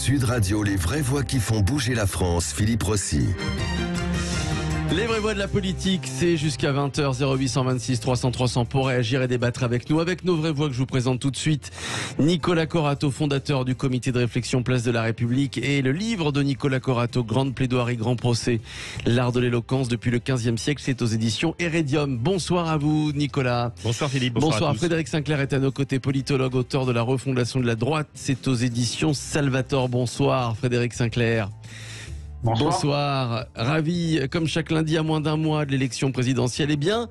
Sud Radio, les vraies voix qui font bouger la France, Philippe Rossi. Les vraies voix de la politique, c'est jusqu'à 20h, 0826 300 300 pour réagir et débattre avec nous. Avec nos vraies voix que je vous présente tout de suite. Nicolas Corato, fondateur du comité de réflexion Place de la République, et le livre de Nicolas Corato, Grande plaidoirie, grand procès, l'art de l'éloquence depuis le 15e siècle, c'est aux éditions Heredium. Bonsoir à vous, Nicolas. Bonsoir Philippe, bonsoir à tous. Frédéric Sinclair est à nos côtés, politologue, auteur de La refondation de la droite, c'est aux éditions Salvator. Bonsoir Frédéric Sinclair. Bonsoir, ravi comme chaque lundi à moins d'un mois de l'élection présidentielle. Eh bien,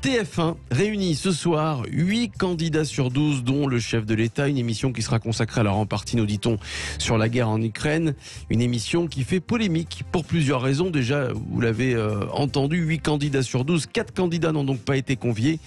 TF1 réunit ce soir 8 candidats sur 12, dont le chef de l'État, une émission qui sera consacrée alors en partie, nous dit-on, sur la guerre en Ukraine, une émission qui fait polémique pour plusieurs raisons. Déjà, vous l'avez entendu, 8 candidats sur 12, 4 candidats n'ont donc pas été conviés.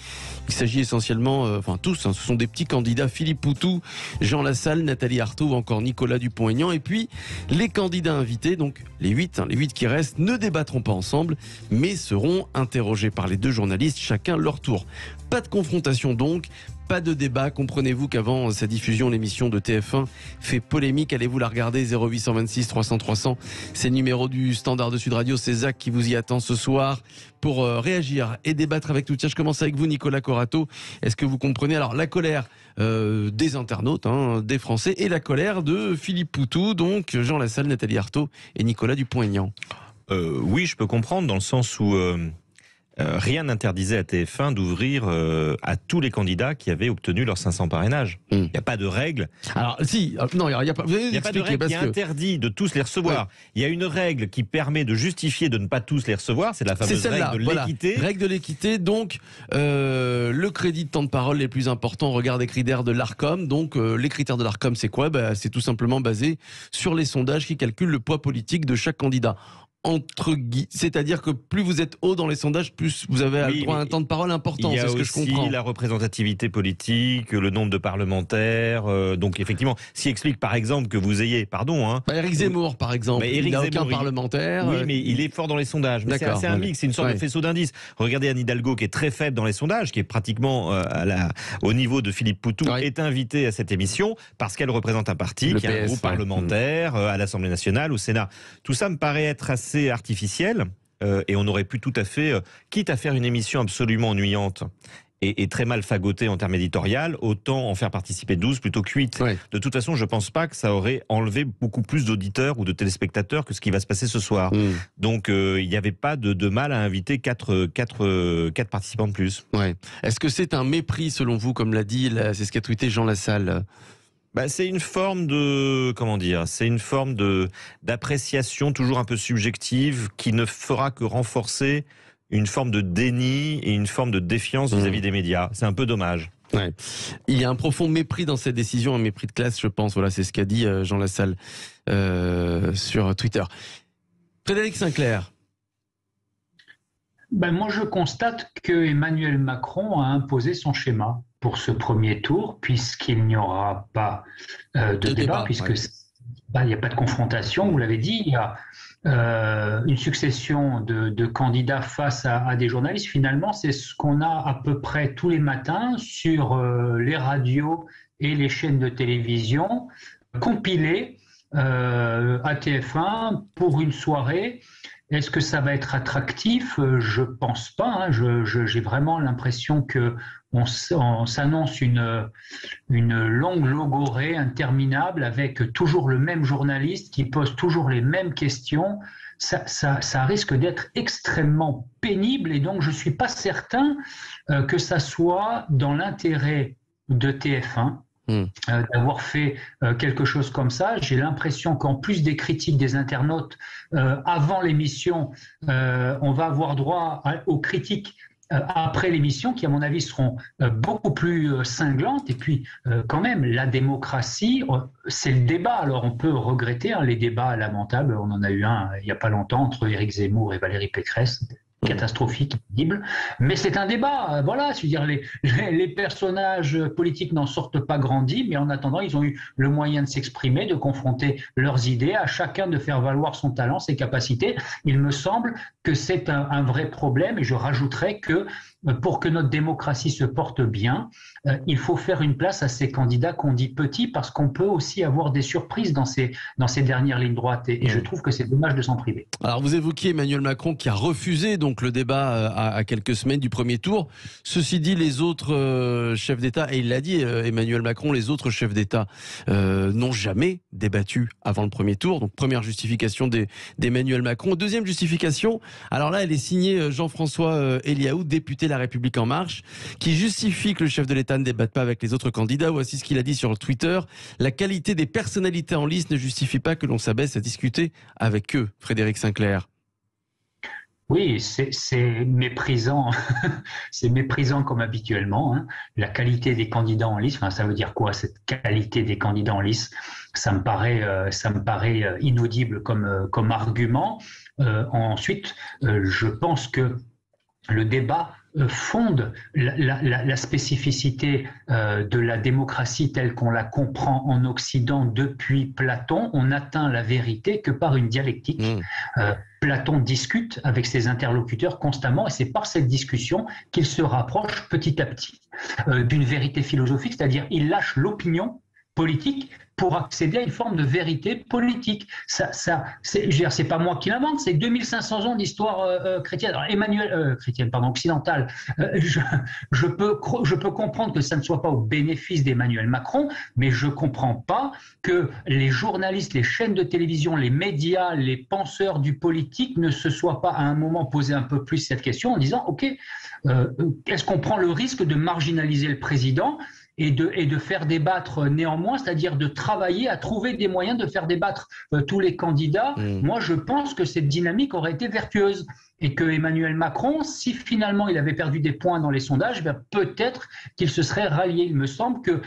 Il s'agit essentiellement, tous, ce sont des petits candidats, Philippe Poutou, Jean Lassalle, Nathalie Arthaud ou encore Nicolas Dupont-Aignan. Et puis, les candidats invités, donc les 8 qui restent, ne débattront pas ensemble, mais seront interrogés par les deux journalistes, chacun leur tour. Pas de confrontation donc, pas de débat. Comprenez-vous qu'avant sa diffusion, l'émission de TF1 fait polémique. Allez-vous la regarder, 0826 300 300. C'est le numéro du standard de Sud Radio. C'est Zach qui vous y attend ce soir pour réagir et débattre avec nous. Tiens, je commence avec vous, Nicolas Corato. Est-ce que vous comprenez alors la colère des internautes, des Français, et la colère de Philippe Poutou, donc Jean Lassalle, Nathalie Arthaud et Nicolas Dupont-Aignan? Oui, je peux comprendre dans le sens où rien n'interdisait à TF1 d'ouvrir à tous les candidats qui avaient obtenu leurs 500 parrainages. Il n'y a pas de règle. Alors, si, non, il n'y a pas, il n'y a pas de règle qui interdit de tous les recevoir. Ouais. Il y a une règle qui permet de justifier de ne pas tous les recevoir, c'est la fameuse règle de l'équité. Voilà. Règle de l'équité, donc le crédit de temps de parole les plus importants, regarde les critères de l'Arcom. Donc les critères de l'Arcom, c'est quoi? C'est tout simplement basé sur les sondages qui calculent le poids politique de chaque candidat. C'est-à-dire que plus vous êtes haut dans les sondages, plus vous avez droit à un temps de parole important. C'est ce que je comprends. Il y a aussi la représentativité politique, le nombre de parlementaires. Donc effectivement, s'il explique par exemple que vous ayez, Éric Zemmour par exemple, il n'a aucun parlementaire. Oui, mais il est fort dans les sondages. Mais c'est un mix, c'est une sorte de faisceau d'indices. Regardez Anne Hidalgo qui est très faible dans les sondages, qui est pratiquement au niveau de Philippe Poutou, est invitée à cette émission parce qu'elle représente un parti qui a un groupe parlementaire à l'Assemblée nationale, au Sénat. Tout ça me paraît être assez artificiel et on aurait pu tout à fait, quitte à faire une émission absolument ennuyante et très mal fagotée en termes éditorial, autant en faire participer 12 plutôt que 8. De toute façon, je ne pense pas que ça aurait enlevé beaucoup plus d'auditeurs ou de téléspectateurs que ce qui va se passer ce soir. Donc il n'y avait pas de mal à inviter 4 participants de plus. Est-ce que c'est un mépris selon vous, comme l'a dit, c'est ce qu'a tweeté Jean Lassalle? C'est une forme de, c'est une forme d'appréciation toujours un peu subjective qui ne fera que renforcer une forme de déni et une forme de défiance vis-à-vis des médias. C'est un peu dommage. Il y a un profond mépris dans cette décision, un mépris de classe, je pense. Voilà, c'est ce qu'a dit Jean Lassalle sur Twitter. Frédéric Sinclair. Moi, je constate que Emmanuel Macron a imposé son schéma pour ce premier tour, puisqu'il n'y aura pas de débat, puisque il n'y a pas de confrontation. Vous l'avez dit, il y a une succession de candidats face à des journalistes. Finalement, c'est ce qu'on a à peu près tous les matins sur les radios et les chaînes de télévision, compilés à TF1 pour une soirée. Est-ce que ça va être attractif? Je pense pas. J'ai vraiment l'impression que on s'annonce une longue logorrhée interminable avec toujours le même journaliste qui pose toujours les mêmes questions. Ça risque d'être extrêmement pénible et donc je suis pas certain que ça soit dans l'intérêt de TF1. D'avoir fait quelque chose comme ça. J'ai l'impression qu'en plus des critiques des internautes avant l'émission, on va avoir droit aux critiques après l'émission qui, à mon avis, seront beaucoup plus cinglantes. Et puis, quand même, la démocratie, c'est le débat. Alors, on peut regretter les débats lamentables. On en a eu un il n'y a pas longtemps entre Éric Zemmour et Valérie Pécresse. catastrophique, terrible. Mais c'est un débat, voilà. Je veux dire, les personnages politiques n'en sortent pas grandis, mais en attendant, ils ont eu le moyen de s'exprimer, de confronter leurs idées, à chacun de faire valoir son talent, ses capacités. Il me semble que c'est un vrai problème, et je rajouterais que pour que notre démocratie se porte bien, il faut faire une place à ces candidats qu'on dit petits, parce qu'on peut aussi avoir des surprises dans ces dernières lignes droites, et je trouve que c'est dommage de s'en priver. Alors vous évoquiez Emmanuel Macron qui a refusé donc le débat à quelques semaines du premier tour. Ceci dit, les autres chefs d'État, et il l'a dit Emmanuel Macron, les autres chefs d'État n'ont jamais débattu avant le premier tour. Donc première justification d'Emmanuel Macron. Deuxième justification, alors là elle est signée Jean-François Eliaou, député La République En Marche, qui justifie que le chef de l'État ne débatte pas avec les autres candidats. Voici ce qu'il a dit sur Twitter: la qualité des personnalités en lice ne justifie pas que l'on s'abaisse à discuter avec eux. Frédéric Sinclair. Oui, c'est méprisant, c'est méprisant comme habituellement. Hein. La qualité des candidats en lice, enfin, ça veut dire quoi cette qualité des candidats en lice? Ça me paraît inaudible comme argument. Ensuite, je pense que le débat fonde la spécificité de la démocratie telle qu'on la comprend en Occident depuis Platon. On n'atteint la vérité que par une dialectique. Platon discute avec ses interlocuteurs constamment, et c'est par cette discussion qu'il se rapproche petit à petit d'une vérité philosophique, c'est-à-dire il lâche l'opinion politique pour accéder à une forme de vérité politique. C'est pas moi qui l'invente, c'est 2500 ans d'histoire chrétienne. Alors, occidentale. Je peux comprendre que ça ne soit pas au bénéfice d'Emmanuel Macron, mais je comprends pas que les journalistes, les chaînes de télévision, les médias, les penseurs du politique ne se soient pas à un moment posé un peu plus cette question en disant ok, est-ce qu'on prend le risque de marginaliser le président et de faire débattre néanmoins, c'est-à-dire de travailler à trouver des moyens de faire débattre tous les candidats. Moi, je pense que cette dynamique aurait été vertueuse et que Emmanuel Macron, si finalement il avait perdu des points dans les sondages, peut-être qu'il se serait rallié. Il me semble que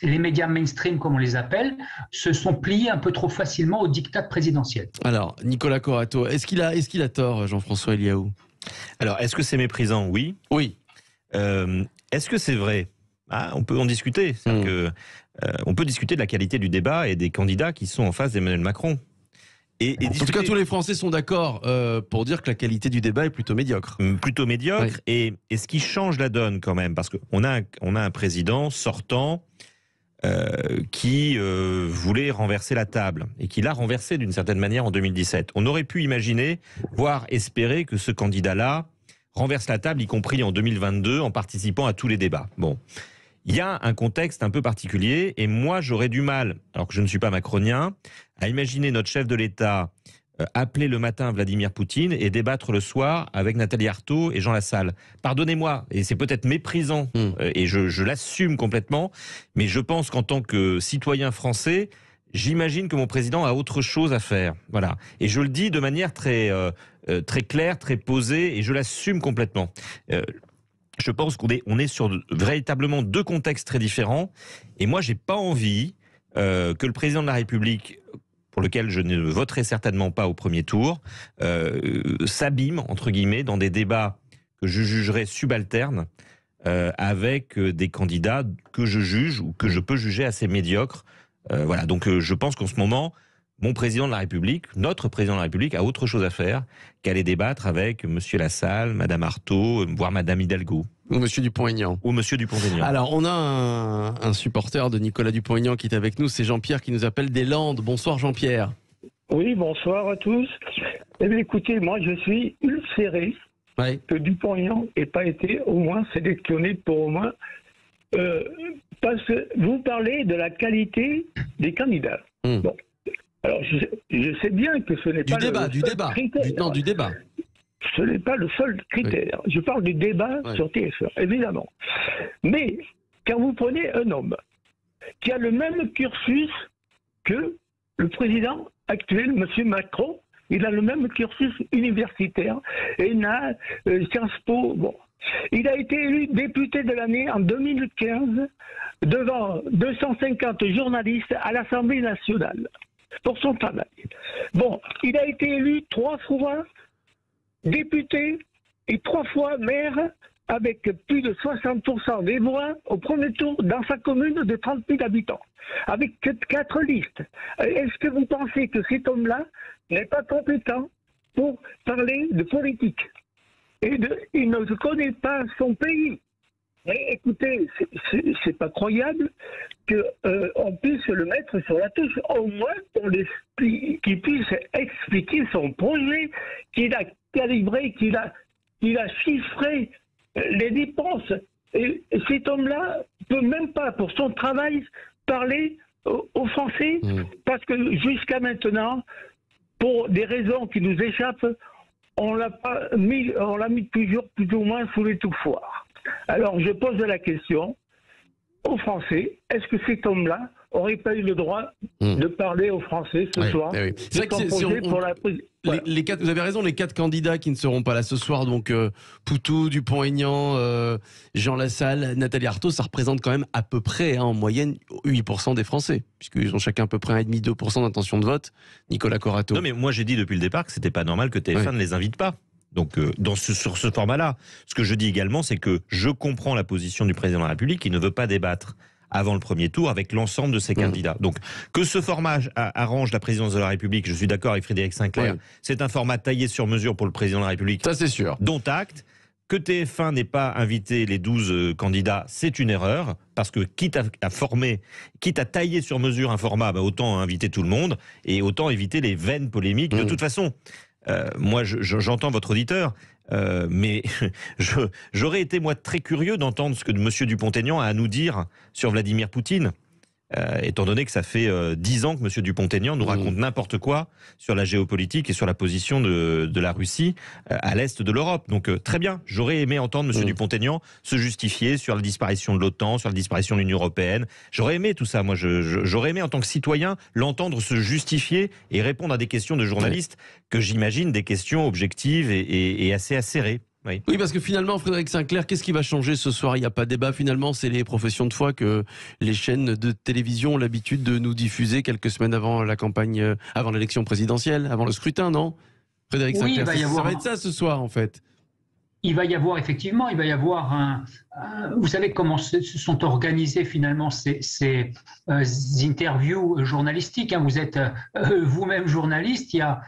les médias mainstream, comme on les appelle, se sont pliés un peu trop facilement au diktat présidentiel. Alors, Nicolas Corato, est-ce qu'il a tort, Jean-François Eliaou? Alors, est-ce que c'est méprisant? Oui. Oui. Est-ce que c'est vrai? On peut en discuter. On peut discuter de la qualité du débat et des candidats qui sont en face d'Emmanuel Macron. En tout cas, tous les Français sont d'accord pour dire que la qualité du débat est plutôt médiocre. Plutôt médiocre. Oui. Et ce qui change la donne quand même, parce qu'on a un président sortant qui voulait renverser la table et qui l'a renversée d'une certaine manière en 2017. On aurait pu imaginer, voire espérer que ce candidat-là renverse la table, y compris en 2022, en participant à tous les débats. Bon. Il y a un contexte un peu particulier et moi j'aurais du mal, alors que je ne suis pas macronien, à imaginer notre chef de l'État appeler le matin Vladimir Poutine et débattre le soir avec Nathalie Arthaud et Jean Lassalle. Pardonnez-moi, et c'est peut-être méprisant, et je l'assume complètement, mais je pense qu'en tant que citoyen français, j'imagine que mon président a autre chose à faire. Voilà. Et je le dis de manière très claire, très posée, et je l'assume complètement. Je pense qu'on est sur véritablement deux contextes très différents. Et moi, j'ai pas envie que le président de la République, pour lequel je ne voterai certainement pas au premier tour, s'abîme, entre guillemets, dans des débats que je jugerais subalternes avec des candidats que je juge ou que je peux juger assez médiocres. Voilà. Donc, je pense qu'en ce moment, mon président de la République, notre président de la République, a autre chose à faire qu'aller débattre avec Monsieur Lassalle, Madame Arthaud, voire Madame Hidalgo. Ou Monsieur Dupont-Aignan. Ou Monsieur Dupont-Aignan. Alors, on a un supporter de Nicolas Dupont-Aignan qui est avec nous, c'est Jean-Pierre qui nous appelle des Landes. Bonsoir Jean-Pierre. Oui, bonsoir à tous. Eh bien, écoutez, moi je suis ulcéré que Dupont-Aignan n'ait pas été au moins sélectionné pour au moins... parce que vous parlez de la qualité des candidats. Bon. Alors, je sais bien que ce n'est pas le seul critère. Du débat. Ce n'est pas le seul critère. Oui. Je parle du débat sur TF1, évidemment. Mais, quand vous prenez un homme qui a le même cursus que le président actuel, M. Macron, il a le même cursus universitaire, ENA, Sciences Po, bon. Il a été élu député de l'année en 2015 devant 250 journalistes à l'Assemblée nationale pour son travail. Bon, il a été élu 3 fois député et 3 fois maire avec plus de 60% des voix au premier tour dans sa commune de 30 000 habitants, avec 4 listes. Est-ce que vous pensez que cet homme-là n'est pas compétent pour parler de politique? Il ne connaît pas son pays. Mais écoutez, c'est pas croyable qu'on puisse le mettre sur la touche, au moins qu'il puisse expliquer son projet, qu'il a calibré, qu'il a chiffré les dépenses. Et cet homme-là peut même pas, pour son travail, parler aux Français, parce que jusqu'à maintenant, pour des raisons qui nous échappent, on l'a mis toujours plus ou moins sous l'étouffoir. Alors je pose la question aux Français, est-ce que cet homme-là aurait pas eu le droit de parler aux Français ce soir? Oui. C'est vrai que les 4, vous avez raison, les 4 candidats qui ne seront pas là ce soir, donc Poutou, Dupont-Aignan, Jean Lassalle, Nathalie Arthaud, ça représente quand même à peu près, en moyenne, 8% des Français, puisqu'ils ont chacun à peu près 1,5-2% d'intention de vote. Nicolas Corato. Non mais moi j'ai dit depuis le départ que c'était pas normal que TF1 ne les invite pas. Donc sur ce format-là, ce que je dis également, c'est que je comprends la position du président de la République qui ne veut pas débattre avant le premier tour avec l'ensemble de ses candidats. Donc que ce format arrange la présidence de la République, je suis d'accord avec Frédéric Sinclair, c'est un format taillé sur mesure pour le président de la République. Ça c'est sûr. Dont acte. Que TF1 n'ait pas invité les 12 candidats, c'est une erreur, parce que quitte à tailler sur mesure un format, autant inviter tout le monde, et autant éviter les vaines polémiques. De toute façon, moi j'entends votre auditeur, mais j'aurais été moi très curieux d'entendre ce que M. Dupont-Aignan a à nous dire sur Vladimir Poutine. Étant donné que ça fait 10 ans que M. Dupont-Aignan nous raconte n'importe quoi sur la géopolitique et sur la position de la Russie à l'est de l'Europe. Donc très bien, j'aurais aimé entendre M. Dupont-Aignan se justifier sur la disparition de l'OTAN, sur la disparition de l'Union européenne. J'aurais aimé tout ça, moi. J'aurais aimé en tant que citoyen l'entendre se justifier et répondre à des questions de journalistes que j'imagine des questions objectives et assez acérées. Oui, parce que finalement, Frédéric Sinclair, qu'est-ce qui va changer ce soir? Il n'y a pas de débat. Finalement, c'est les professions de foi que les chaînes de télévision ont l'habitude de nous diffuser quelques semaines avant la campagne, avant l'élection présidentielle, avant le scrutin, non? Frédéric Sinclair, ça va être ça ce soir, en fait. Il va y avoir effectivement, vous savez comment se sont organisées finalement ces interviews journalistiques. Vous êtes vous-même journaliste. Il y a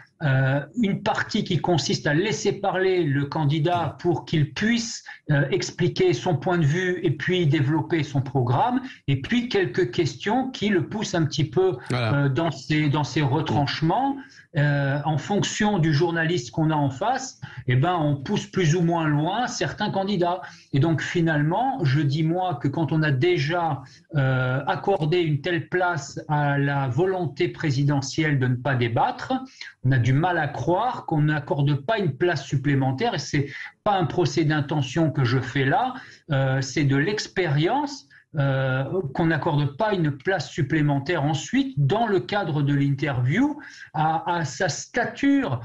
une partie qui consiste à laisser parler le candidat pour qu'il puisse expliquer son point de vue et puis développer son programme. Et puis quelques questions qui le poussent un petit peu dans ses retranchements. En fonction du journaliste qu'on a en face, on pousse plus ou moins loin certains candidats. Et donc finalement, je dis moi que quand on a déjà accordé une telle place à la volonté présidentielle de ne pas débattre, on a du mal à croire qu'on n'accorde pas une place supplémentaire. Et c'est pas un procès d'intention que je fais là, c'est de l'expérience. Qu'on n'accorde pas une place supplémentaire ensuite dans le cadre de l'interview à sa stature.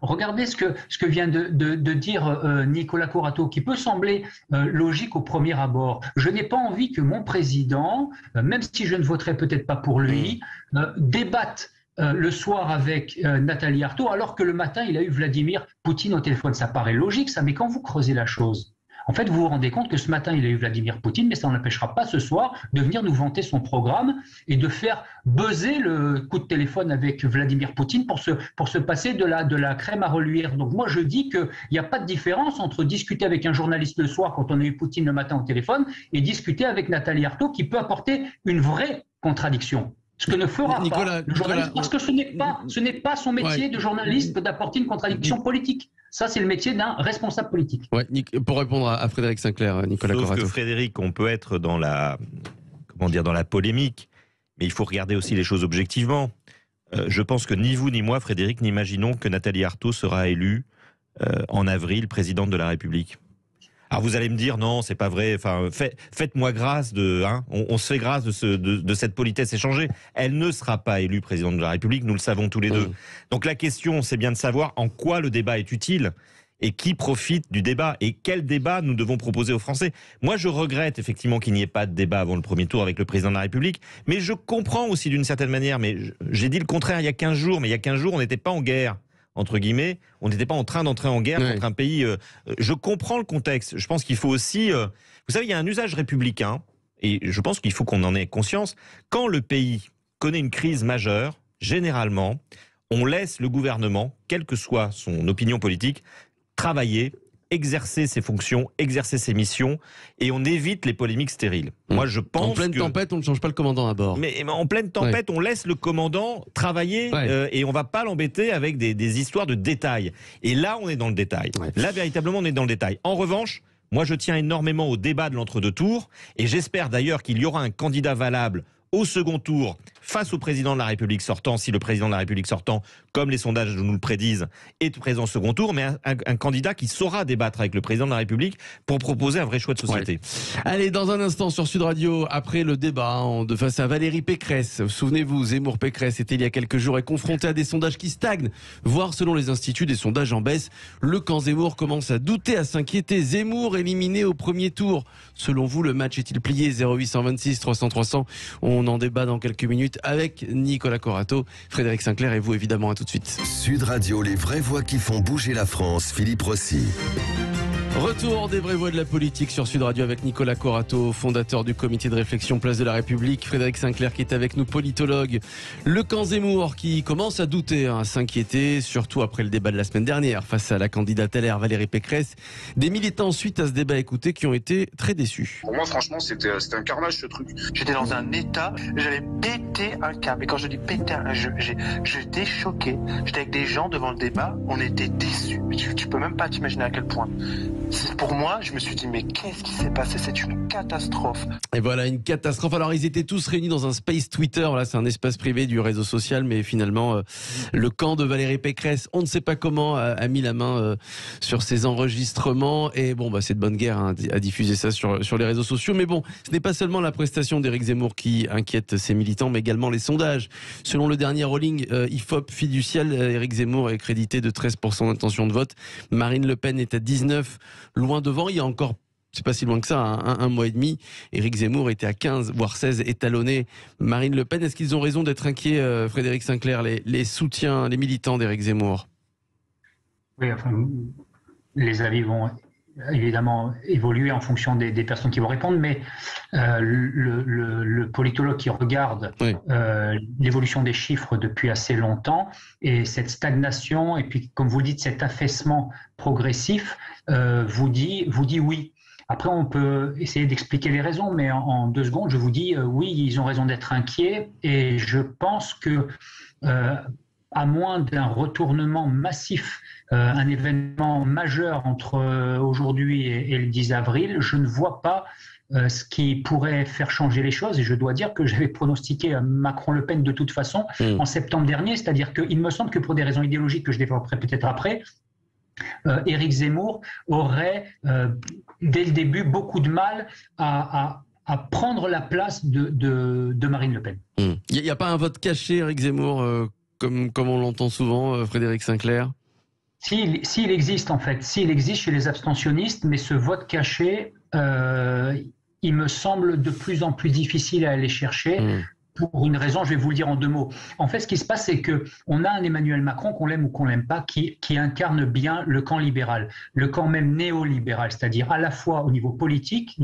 Regardez ce que vient de dire Nicolas Corato, qui peut sembler logique au premier abord. Je n'ai pas envie que mon président, même si je ne voterai peut-être pas pour lui, débatte le soir avec Nathalie Arthaud, alors que le matin, il a eu Vladimir Poutine au téléphone. Ça paraît logique, ça, mais quand vous creusez la chose, en fait, vous vous rendez compte que ce matin, il a eu Vladimir Poutine, mais ça n'empêchera pas ce soir de venir nous vanter son programme et de faire buzzer le coup de téléphone avec Vladimir Poutine pour se passer de la crème à reluire. Donc moi, je dis qu'il n'y a pas de différence entre discuter avec un journaliste le soir quand on a eu Poutine le matin au téléphone et discuter avec Nathalie Arthaud qui peut apporter une vraie contradiction. Ce que ne fera pas le journaliste, parce que ce n'est pas son métier de journaliste d'apporter une contradiction politique. Ça, c'est le métier d'un responsable politique. Pour répondre à Frédéric Sinclair, Nicolas Corato. Sauf que Frédéric, on peut être dans la polémique, mais il faut regarder aussi les choses objectivement. Je pense que ni vous ni moi, Frédéric, n'imaginons que Nathalie Arthaud sera élue en avril présidente de la République. Alors vous allez me dire non, c'est pas vrai. Enfin, faites-moi grâce on se fait grâce de cette politesse échangée. Elle ne sera pas élue présidente de la République, nous le savons tous les deux. Donc la question, c'est bien de savoir en quoi le débat est utile et qui profite du débat et quel débat nous devons proposer aux Français. Moi, je regrette effectivement qu'il n'y ait pas de débat avant le premier tour avec le président de la République, mais je comprends aussi d'une certaine manière. Mais j'ai dit le contraire il y a 15 jours, mais il y a 15 jours, on n'était pas en guerre. entre guillemets, on n'était pas en train d'entrer en guerre contre un pays. Je comprends le contexte. Je pense qu'il faut aussi... vous savez, il y a un usage républicain, et je pense qu'il faut qu'on en ait conscience. Quand le pays connaît une crise majeure, généralement, on laisse le gouvernement, quelle que soit son opinion politique, travailler, exercer ses fonctions, exercer ses missions, et on évite les polémiques stériles. Moi, je pense en pleine tempête, on ne change pas le commandant à bord. Mais en pleine tempête, on laisse le commandant travailler et on va pas l'embêter avec des histoires de détails. Et là, on est dans le détail. Là, véritablement, on est dans le détail. En revanche, moi, je tiens énormément au débat de l'entre-deux tours, et j'espère d'ailleurs qu'il y aura un candidat valable au second tour face au président de la République sortant, si le président de la République sortant, comme les sondages nous le prédisent, est présent au second tour, mais un candidat qui saura débattre avec le président de la République pour proposer un vrai choix de société. Allez, dans un instant sur Sud Radio, après le débat de face à Valérie Pécresse, souvenez-vous, Zemmour-Pécresse était il y a quelques jours et confronté à des sondages qui stagnent, voire selon les instituts des sondages en baisse. Le camp Zemmour commence à douter, à s'inquiéter. Zemmour éliminé au premier tour. Selon vous, le match est-il plié? 0826 300 300. On en débat dans quelques minutes avec Nicolas Corato, Frédéric Sinclair et vous évidemment. À tout de suite. Sud Radio, les vraies voix qui font bouger la France, Philippe Rossi. Retour des vraies voix de la politique sur Sud Radio avec Nicolas Corato, fondateur du comité de réflexion Place de la République, Frédéric Sinclair qui est avec nous, politologue. Le camp Zemmour qui commence à douter, à s'inquiéter, surtout après le débat de la semaine dernière face à la candidate LR Valérie Pécresse. Des militants suite à ce débat écouté qui ont été très déçus. Pour moi, franchement, c'était un carnage ce truc. J'étais dans un état, j'allais péter un câble. Et quand je dis péter, j'étais choqué. J'étais avec des gens devant le débat, on était déçus. Tu peux même pas t'imaginer à quel point. Pour moi, je me suis dit, mais qu'est-ce qui s'est passé? C'est une catastrophe. Et voilà, une catastrophe. Alors, ils étaient tous réunis dans un space Twitter. Là, c'est un espace privé du réseau social, mais finalement, le camp de Valérie Pécresse, on ne sait pas comment, a mis la main sur ces enregistrements. Et bon, c'est de bonne guerre à diffuser ça sur les réseaux sociaux. Mais bon, ce n'est pas seulement la prestation d'Éric Zemmour qui inquiète ses militants, mais également les sondages. Selon le dernier rolling IFOP fiducial, Éric Zemmour est crédité de 13% d'intention de vote. Marine Le Pen est à 19%. Loin devant, il y a encore, c'est pas si loin que ça, un mois et demi. Éric Zemmour était à 15, voire 16, étalonné Marine Le Pen. Est-ce qu'ils ont raison d'être inquiets, Frédéric Sinclair, les soutiens, les militants d'Éric Zemmour? Oui, enfin, les avis vont évidemment évoluer en fonction des personnes qui vont répondre, mais le politologue qui regarde l'évolution des chiffres depuis assez longtemps et cette stagnation, et puis comme vous le dites, cet affaissement progressif, vous dit oui. Après, on peut essayer d'expliquer les raisons, mais en 2 secondes, je vous dis oui, ils ont raison d'être inquiets, et je pense que à moins d'un retournement massif, un événement majeur entre aujourd'hui et le 10 avril, je ne vois pas ce qui pourrait faire changer les choses. Et je dois dire que j'avais pronostiqué Macron-Le Pen de toute façon en septembre dernier, c'est-à-dire qu'il me semble que pour des raisons idéologiques que je développerai peut-être après, Éric Zemmour aurait, dès le début, beaucoup de mal à prendre la place de Marine Le Pen. Il n'y a pas un vote caché, Éric Zemmour, comme on l'entend souvent, Frédéric Sinclair? S'il existe, en fait, s'il existe chez les abstentionnistes, mais ce vote caché, il me semble de plus en plus difficile à aller chercher. Pour une raison, je vais vous le dire en 2 mots. En fait, ce qui se passe, c'est qu'on a un Emmanuel Macron, qu'on l'aime ou qu'on l'aime pas, qui incarne bien le camp libéral, le camp même néolibéral, c'est-à-dire à la fois au niveau politique,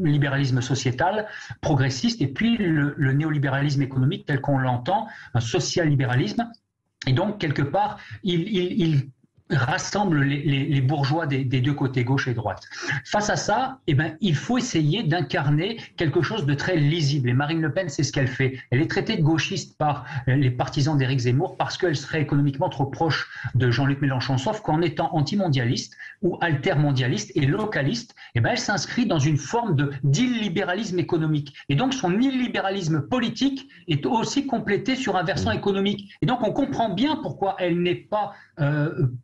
libéralisme sociétal, progressiste, et puis le néolibéralisme économique tel qu'on l'entend, un social-libéralisme. Et donc, quelque part, il rassemble les bourgeois des 2 côtés, gauche et droite. Face à ça, il faut essayer d'incarner quelque chose de très lisible. Et Marine Le Pen, c'est ce qu'elle fait. Elle est traitée de gauchiste par les partisans d'Éric Zemmour parce qu'elle serait économiquement trop proche de Jean-Luc Mélenchon. Sauf qu'en étant antimondialiste ou altermondialiste et localiste, elle s'inscrit dans une forme d'illibéralisme économique. Et donc, son illibéralisme politique est aussi complété sur un versant économique. Et donc, on comprend bien pourquoi elle n'est pas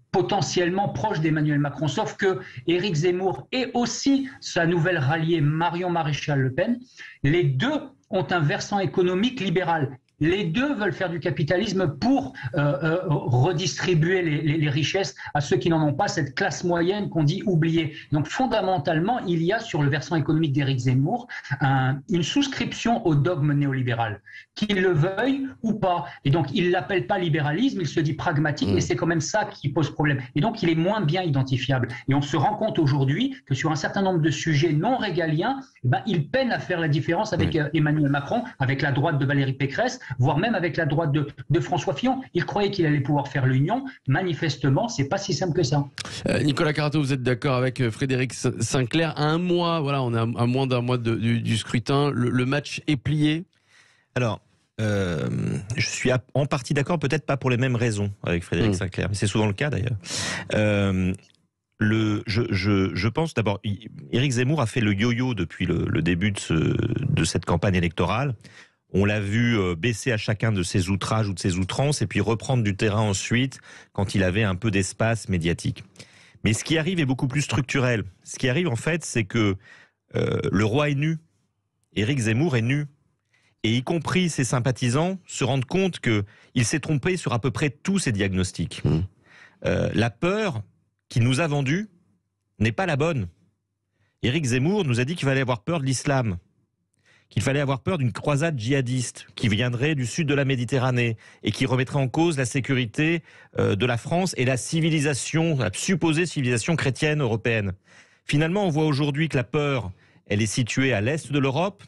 potentiellement proche d'Emmanuel Macron, sauf que Éric Zemmour et aussi sa nouvelle ralliée Marion Maréchal Le Pen, les deux ont un versant économique libéral. Les deux veulent faire du capitalisme pour redistribuer les richesses à ceux qui n'en ont pas, cette classe moyenne qu'on dit oubliée. Donc fondamentalement, il y a sur le versant économique d'Éric Zemmour une souscription au dogme néolibéral, qu'il le veuille ou pas. Et donc il ne l'appelle pas libéralisme, il se dit pragmatique, et c'est quand même ça qui pose problème. Et donc il est moins bien identifiable. Et on se rend compte aujourd'hui que sur un certain nombre de sujets non régaliens, il peine à faire la différence avec Emmanuel Macron, avec la droite de Valérie Pécresse, voire même avec la droite de François Fillon. Il croyait qu'il allait pouvoir faire l'union. Manifestement, c'est pas si simple que ça. Nicolas Carato, vous êtes d'accord avec Frédéric Sinclair? À un mois, voilà, on est à moins d'un mois du scrutin. Le match est plié? Alors, je suis en partie d'accord, peut-être pas pour les mêmes raisons avec Frédéric Sinclair, mais c'est souvent le cas d'ailleurs. Je pense d'abord, Éric Zemmour a fait le yo-yo depuis le début de cette campagne électorale. On l'a vu baisser à chacun de ses outrages ou de ses outrances et puis reprendre du terrain ensuite quand il avait un peu d'espace médiatique. Mais ce qui arrive est beaucoup plus structurel. Ce qui arrive en fait, c'est que le roi est nu, Éric Zemmour est nu. Et y compris ses sympathisants se rendent compte qu'il s'est trompé sur à peu près tous ses diagnostics. La peur qu'il nous a vendue n'est pas la bonne. Éric Zemmour nous a dit qu'il fallait avoir peur de l'islam, qu'il fallait avoir peur d'une croisade djihadiste qui viendrait du sud de la Méditerranée et qui remettrait en cause la sécurité de la France et la civilisation, la supposée civilisation chrétienne européenne. Finalement, on voit aujourd'hui que la peur, elle est située à l'est de l'Europe,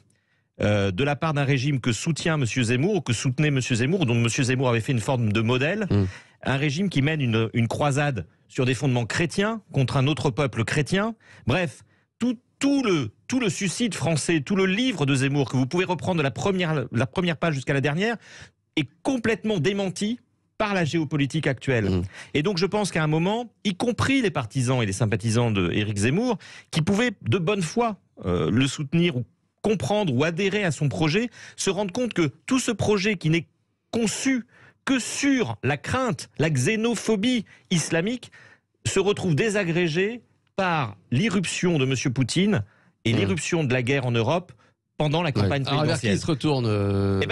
de la part d'un régime que soutient M. Zemmour, ou que soutenait M. Zemmour, dont M. Zemmour avait fait une forme de modèle, un régime qui mène une croisade sur des fondements chrétiens contre un autre peuple chrétien. Bref, tout le suicide français, tout le livre de Zemmour, que vous pouvez reprendre de la première page jusqu'à la dernière, est complètement démenti par la géopolitique actuelle. Et donc je pense qu'à un moment, y compris les partisans et les sympathisants d'Éric Zemmour, qui pouvaient de bonne foi le soutenir ou comprendre ou adhérer à son projet, se rendent compte que tout ce projet qui n'est conçu que sur la crainte, la xénophobie islamique, se retrouve désagrégé par l'irruption de M. Poutine et l'irruption de la guerre en Europe pendant la campagne présidentielle. Vers qui il se retourne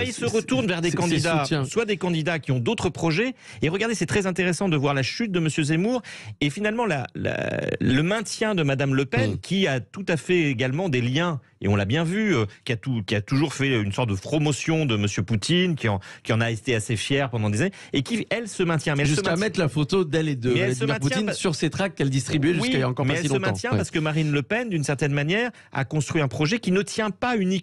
il se retourne vers des candidats, soit des candidats qui ont d'autres projets. Et regardez, c'est très intéressant de voir la chute de M. Zemmour et finalement le maintien de Mme Le Pen, qui a tout à fait également des liens, et on l'a bien vu, qui a toujours fait une sorte de promotion de M. Poutine, qui en a été assez fière pendant des années, et qui, elle, se maintient. Jusqu'à mettre la photo d'elle et de Vladimir Poutine sur ses tracts qu'elle distribuait jusqu'à il y a encore pas si longtemps. Mais elle se maintient parce que Marine Le Pen, d'une certaine manière, a construit un projet qui ne tient pas uniquement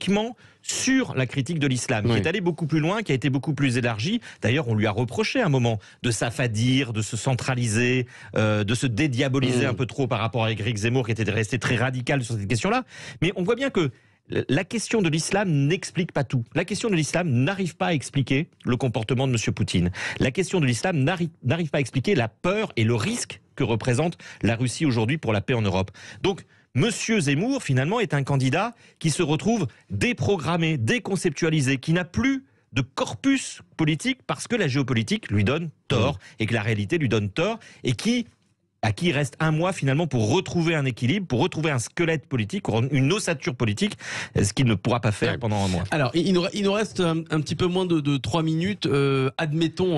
sur la critique de l'islam, qui est allé beaucoup plus loin, qui a été beaucoup plus élargi. D'ailleurs, on lui a reproché à un moment de s'affadir, de se centraliser, de se dédiaboliser un peu trop par rapport à Éric Zemmour, qui était resté très radical sur cette question-là. Mais on voit bien que la question de l'islam n'explique pas tout. La question de l'islam n'arrive pas à expliquer le comportement de M. Poutine. La question de l'islam n'arrive pas à expliquer la peur et le risque que représente la Russie aujourd'hui pour la paix en Europe. Donc, Monsieur Zemmour, finalement, est un candidat qui se retrouve déprogrammé, déconceptualisé, qui n'a plus de corpus politique parce que la géopolitique lui donne tort et que la réalité lui donne tort, et à qui il reste un mois finalement pour retrouver un équilibre, pour retrouver un squelette politique, une ossature politique, ce qu'il ne pourra pas faire pendant un mois. Alors, il nous reste un petit peu moins de 3 minutes. Admettons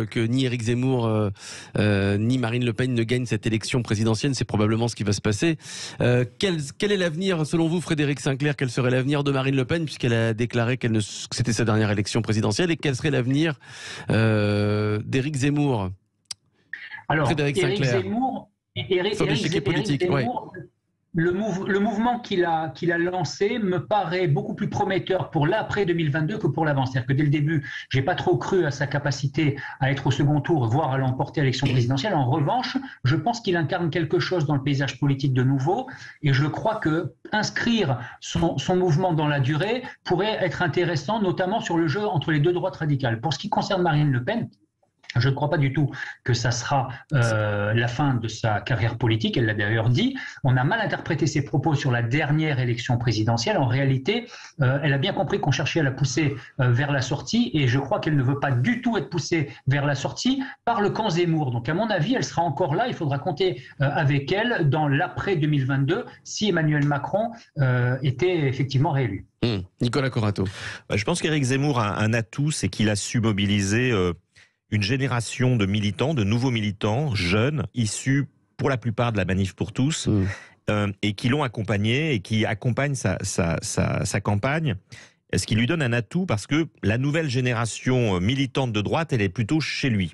que ni Éric Zemmour ni Marine Le Pen ne gagnent cette élection présidentielle, c'est probablement ce qui va se passer. Quel est l'avenir, selon vous, Frédéric Sinclair? Quel serait l'avenir de Marine LePen, puisqu'elle a déclaré que c'était sa dernière élection présidentielle, et quel serait l'avenir d'Éric Zemmour? Alors, Éric Zemmour, le mouvement qu'il a lancé me paraît beaucoup plus prometteur pour l'après 2022 que pour l'avant. C'est-à-dire que dès le début, j'ai pas trop cru à sa capacité à être au second tour, voire à l'emporter à l'élection présidentielle. En revanche, je pense qu'il incarne quelque chose dans le paysage politique de nouveau, et je crois que inscrire son mouvement dans la durée pourrait être intéressant, notamment sur le jeu entre les deux droites radicales. Pour ce qui concerne Marine Le Pen, Je ne crois pas du tout que ça sera la fin de sa carrière politique. Elle l'a d'ailleurs dit. On a mal interprété ses propos sur la dernière élection présidentielle. En réalité, elle a bien compris qu'on cherchait à la pousser vers la sortie, et je crois qu'elle ne veut pas du tout être poussée vers la sortie par le camp Zemmour. Donc à mon avis, elle sera encore là. Il faudra compter avec elle dans l'après 2022 si Emmanuel Macron était effectivement réélu. Nicolas Corato. Je pense qu'Éric Zemmour a un atout, c'est qu'il a su mobiliser une génération de militants, de nouveaux militants, jeunes, issus pour la plupart de la Manif pour tous, et qui l'ont accompagné et qui accompagnent sa campagne. Ce qui lui donne un atout parce que la nouvelle génération militante de droite, elle est plutôt chez lui.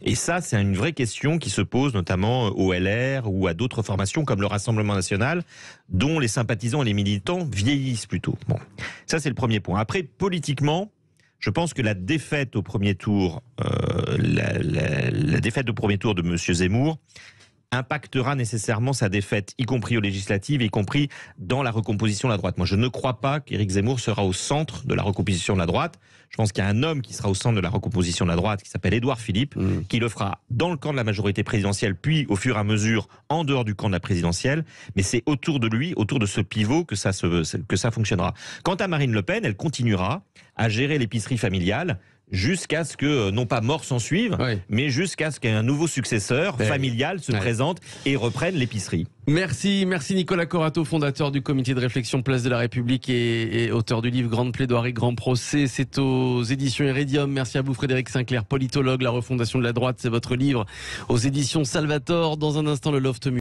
Et ça, c'est une vraie question qui se pose notamment au LR ou à d'autres formations comme le Rassemblement National, dont les sympathisants et les militants vieillissent plutôt. Bon, ça c'est le premier point. Après, politiquement, je pense que la défaite au premier tour, la défaite au premier tour de M. Zemmour impactera nécessairement sa défaite, y compris aux législatives, y compris dans la recomposition de la droite. Moi, je ne crois pas qu'Éric Zemmour sera au centre de la recomposition de la droite. Je pense qu'il y a un homme qui sera au centre de la recomposition de la droite, qui s'appelle Édouard Philippe, qui le fera dans le camp de la majorité présidentielle, puis au fur et à mesure en dehors du camp de la présidentielle. Mais c'est autour de lui, autour de ce pivot, que ça fonctionnera. Quant à Marine Le Pen, elle continuera à gérer l'épicerie familiale jusqu'à ce que, non pas mort s'en suive, mais jusqu'à ce qu'un nouveau successeur familial se présente et reprenne l'épicerie. Merci Nicolas Corato, fondateur du comité de réflexion Place de la République et auteur du livre Grande plaidoirie, grand procès. C'est aux éditions Iridium. Merci à vous Frédéric Sinclair, politologue, La refondation de la droite, c'est votre livre aux éditions Salvator. Dans un instant, le Loft